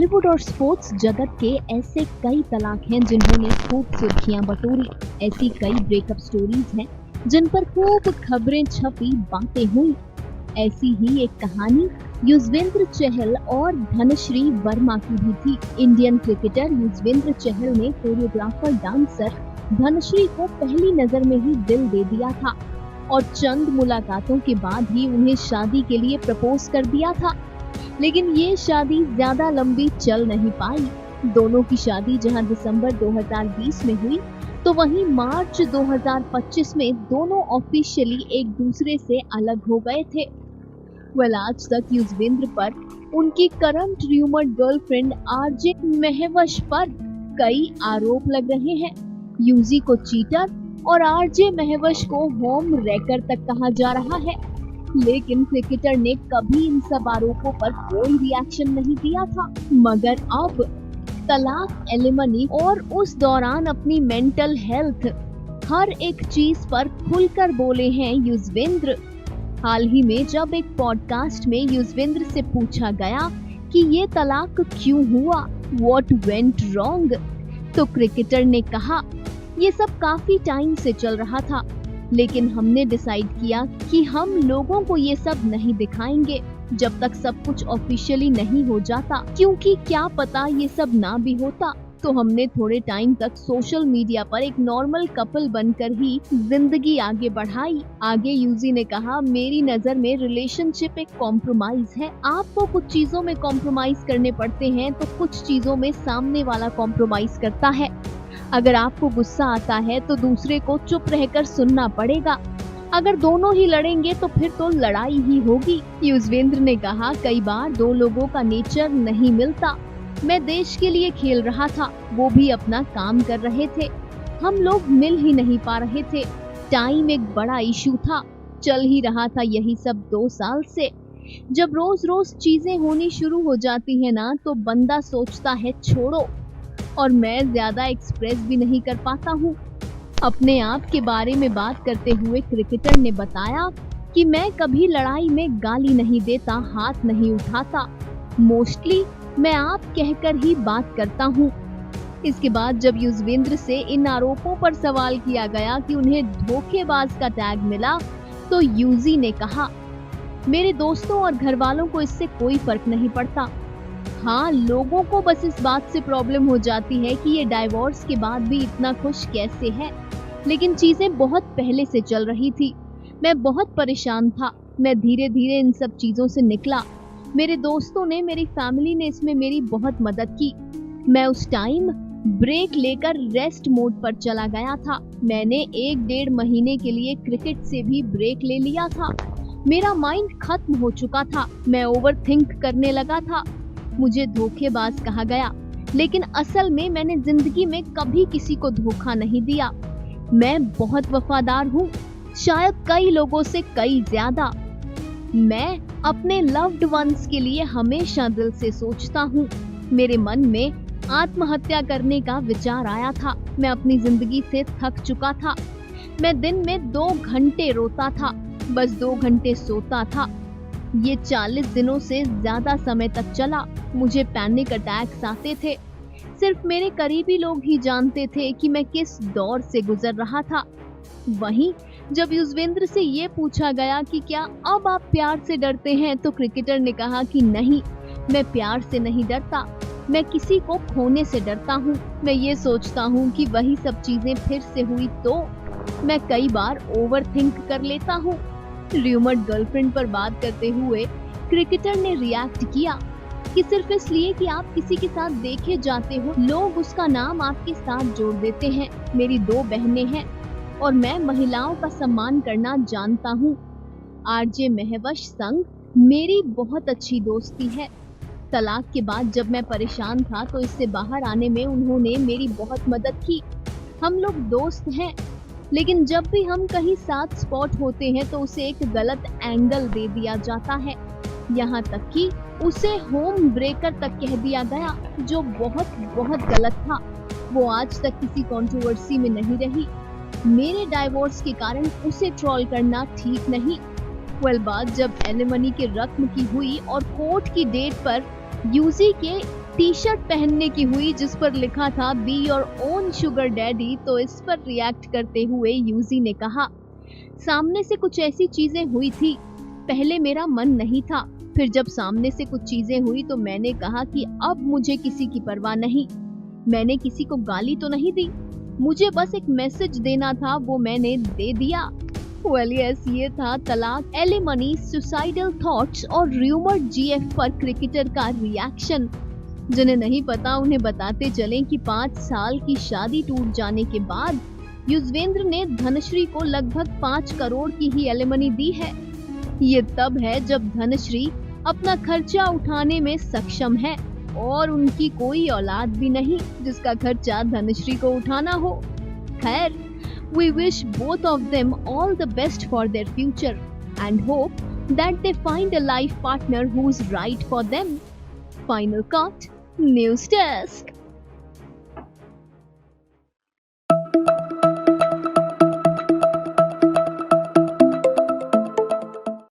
बॉलीवुड और स्पोर्ट्स जगत के ऐसे कई तलाक हैं जिन्होंने खूब सुर्खियां बटोरी। ऐसी कई ब्रेकअप स्टोरीज हैं जिन पर खूब खबरें छपी, बातें हुई। ऐसी ही एक कहानी युजवेंद्र चहल और धनश्री वर्मा की भी थी। इंडियन क्रिकेटर युजवेंद्र चहल ने कोरियोग्राफर डांसर धनश्री को पहली नजर में ही दिल दे दिया था और चंद मुलाकातों के बाद ही उन्हें शादी के लिए प्रपोज कर दिया था। लेकिन ये शादी ज्यादा लंबी चल नहीं पाई। दोनों की शादी जहां दिसंबर 2020 में हुई, तो वहीं मार्च 2025 में दोनों ऑफिशियली एक दूसरे से अलग हो गए थे। आज तक युजवेंद्र पर उनकी current rumoured girlfriend RJ Mahvash पर कई आरोप लग रहे हैं। यूजी को चीटर और आरजे महवश को होम रेकर तक कहा जा रहा है। लेकिन क्रिकेटर ने कभी इन सब आरोपों पर कोई रिएक्शन नहीं दिया था। मगर अब तलाक, एलिमनी और उस दौरान अपनी मेंटल हेल्थ, हर एक चीज पर खुलकर बोले हैं युजवेंद्र। हाल ही में जब एक पॉडकास्ट में युजवेंद्र से पूछा गया कि ये तलाक क्यों हुआ, व्हाट वेंट रॉन्ग, तो क्रिकेटर ने कहा, ये सब काफी टाइम से चल रहा था, लेकिन हमने डिसाइड किया कि हम लोगों को ये सब नहीं दिखाएंगे जब तक सब कुछ ऑफिशियली नहीं हो जाता, क्योंकि क्या पता ये सब ना भी होता। तो हमने थोड़े टाइम तक सोशल मीडिया पर एक नॉर्मल कपल बनकर ही जिंदगी आगे बढ़ाई। आगे यूजी ने कहा, मेरी नजर में रिलेशनशिप एक कॉम्प्रोमाइज है। आपको कुछ चीजों में कॉम्प्रोमाइज करने पड़ते हैं तो कुछ चीजों में सामने वाला कॉम्प्रोमाइज करता है। अगर आपको गुस्सा आता है तो दूसरे को चुप रहकर सुनना पड़ेगा। अगर दोनों ही लड़ेंगे तो फिर तो लड़ाई ही होगी। युजवेंद्र ने कहा, कई बार दो लोगों का नेचर नहीं मिलता। मैं देश के लिए खेल रहा था, वो भी अपना काम कर रहे थे, हम लोग मिल ही नहीं पा रहे थे। टाइम एक बड़ा इशू था, चल ही रहा था यही सब 2 साल से। जब रोज रोज चीजें होनी शुरू हो जाती है ना, तो बंदा सोचता है छोड़ो, और मैं ज्यादा एक्सप्रेस भी नहीं कर पाता हूँ। अपने आप के बारे में बात करते हुए क्रिकेटर ने बताया कि मैं कभी लड़ाई में गाली नहीं देता, हाथ नहीं उठाता, मोस्टली मैं आप कहकर ही बात करता हूँ। इसके बाद जब युजवेंद्र से इन आरोपों पर सवाल किया गया कि उन्हें धोखेबाज का टैग मिला, तो यूजी ने कहा, मेरे दोस्तों और घर वालों को इससे कोई फर्क नहीं पड़ता। हाँ, लोगों को बस इस बात से प्रॉब्लम हो जाती है कि ये डाइवोर्स के बाद भी इतना खुश कैसे है। लेकिन चीजें बहुत पहले से चल रही थी। मैं बहुत परेशान था। मैं धीरे धीरे इन सब चीजों से निकला। मेरे दोस्तों ने, मेरी फैमिली ने इसमें मेरी बहुत मदद की। मैं उस टाइम ब्रेक लेकर रेस्ट मोड पर चला गया था। मैंने 1-1.5 महीने के लिए क्रिकेट से भी ब्रेक ले लिया था। मेरा माइंड खत्म हो चुका था। मैं ओवरथिंक करने लगा था। मुझे धोखेबाज कहा गया, लेकिन असल में मैंने जिंदगी में कभी किसी को धोखा नहीं दिया। मैं बहुत वफादार हूँ, शायद कई लोगों से कई ज्यादा। मैं अपने लव्ड वंस के लिए हमेशा दिल से सोचता हूँ। मेरे मन में आत्महत्या करने का विचार आया था। मैं अपनी जिंदगी से थक चुका था। मैं दिन में 2 घंटे रोता था, बस 2 घंटे सोता था। ये 40 दिनों से ज्यादा समय तक चला। मुझे पैनिक अटैक्स आते थे। सिर्फ मेरे करीबी लोग ही जानते थे कि मैं किस दौर से गुजर रहा था। वहीं जब युजवेंद्र से ये पूछा गया कि क्या अब आप प्यार से डरते हैं, तो क्रिकेटर ने कहा कि नहीं, मैं प्यार से नहीं डरता, मैं किसी को खोने से डरता हूँ। मैं ये सोचता हूँ कि वही सब चीजें फिर से हुई तो मैं कई बार ओवरथिंक कर लेता हूँ। र्यूमर्ड गर्लफ्रेंड पर बात करते हुए क्रिकेटर ने रिएक्ट किया कि सिर्फ इसलिए कि आप किसी के साथ देखे जाते हो, लोग उसका नाम आपके साथ जोड़ देते हैं। मेरी 2 बहनें हैं और मैं महिलाओं का सम्मान करना जानता हूँ। आरजे महवश संग मेरी बहुत अच्छी दोस्ती है। तलाक के बाद जब मैं परेशान था तो इससे बाहर आने में उन्होंने मेरी बहुत मदद की। हम लोग दोस्त हैं, लेकिन जब भी हम कहीं साथ स्पॉट होते हैं तो उसे एक गलत एंगल दे दिया जाता है। यहाँ तक कि उसे होम ब्रेकर तक कह दिया गया, जो बहुत बहुत गलत था। वो आज तक किसी कंट्रोवर्सी में नहीं रही। मेरे डाइवोर्स के कारण उसे ट्रोल करना ठीक नहीं। बात जब एलिमनी की रकम की हुई और कोर्ट की डेट पर यूजी के टी शर्ट पहनने की हुई जिस पर लिखा था be your own sugar daddy, तो इस पर रिएक्ट करते हुए यूजी ने कहा, सामने से कुछ ऐसी चीजें हुई थी, पहले मेरा मन नहीं था, फिर जब सामने से कुछ चीजें हुई तो मैंने कहा कि अब मुझे किसी की परवाह नहीं। मैंने किसी को गाली तो नहीं दी, मुझे बस एक मैसेज देना था, वो मैंने दे दिया। वेल यस, ये था तलाक, एलिमनी, सुसाइडल थॉट्स और र्यूमर्ड जीएफ पर क्रिकेटर का रिएक्शन। जिन्हें नहीं पता उन्हें बताते चलें कि 5 साल की शादी टूट जाने के बाद युजवेंद्र ने धनश्री को लगभग 5 करोड़ की ही एलिमनी दी है। ये तब है जब धनश्री अपना खर्चा उठाने में सक्षम है और उनकी कोई औलाद भी नहीं जिसका खर्चा धनश्री को उठाना हो। खैर, we wish both of them all the best for their future and hope that they find a life partner who's right for them. Final cut, News Desk.